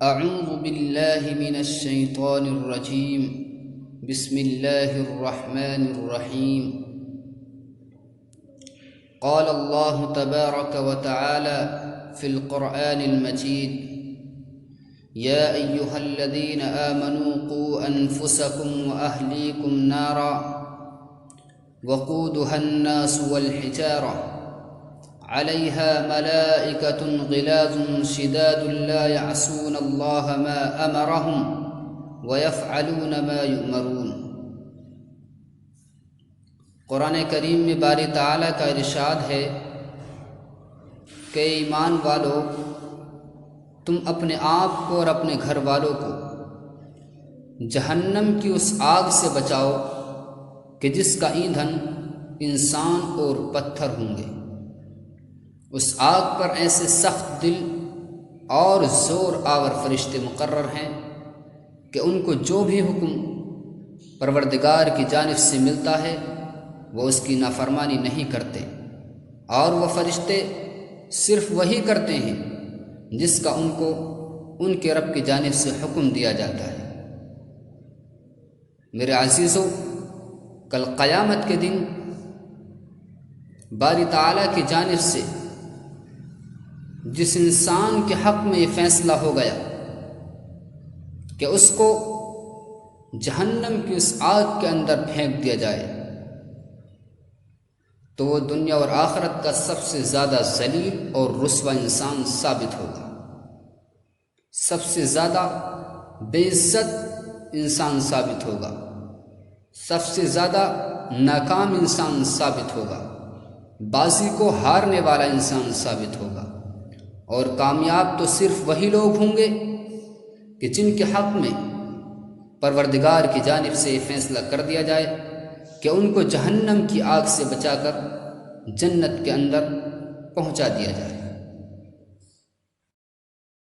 اعوذ باللہ من الشیطان الرجیم بسم اللہ الرحمن الرحیم قال اللہ تبارک وتعالی فی القرآن المجید یا ایہا الذین آمنوا قوا انفسکم واہلیکم نارا وقودها الناس والحجارہ عليها ملائكة غلاظ شداد لا يعصون الله ما أمرهم ويفعلون ما يؤمرون۔ قرآن کریم میں باری تعالیٰ کا ارشاد ہے کہ ایمان والو، تم اپنے آپ کو اور اپنے گھر والوں کو جہنم کی اس آگ سے بچاؤ کہ جس کا ایندھن انسان اور پتھر ہوں گے۔ اس آگ پر ایسے سخت دل اور زور آور فرشتے مقرر ہیں کہ ان کو جو بھی حکم پروردگار کی جانب سے ملتا ہے وہ اس کی نافرمانی نہیں کرتے، اور وہ فرشتے صرف وہی کرتے ہیں جس کا ان کو ان کے رب کی جانب سے حکم دیا جاتا ہے۔ میرے عزیزو، کل قیامت کے دن باری تعالیٰ کی جانب سے جس انسان کے حق میں یہ فیصلہ ہو گیا کہ اس کو جہنم کی اس آگ کے اندر پھینک دیا جائے، تو وہ دنیا اور آخرت کا سب سے زیادہ ذلیل اور رسوا انسان ثابت ہوگا، سب سے زیادہ بے عزت انسان ثابت ہوگا، سب سے زیادہ ناکام انسان ثابت ہوگا، بازی کو ہارنے والا انسان ثابت ہوگا۔ اور کامیاب تو صرف وہی لوگ ہوں گے کہ جن کے حق میں پروردگار کی جانب سے یہ فیصلہ کر دیا جائے کہ ان کو جہنم کی آگ سے بچا کر جنت کے اندر پہنچا دیا جائے۔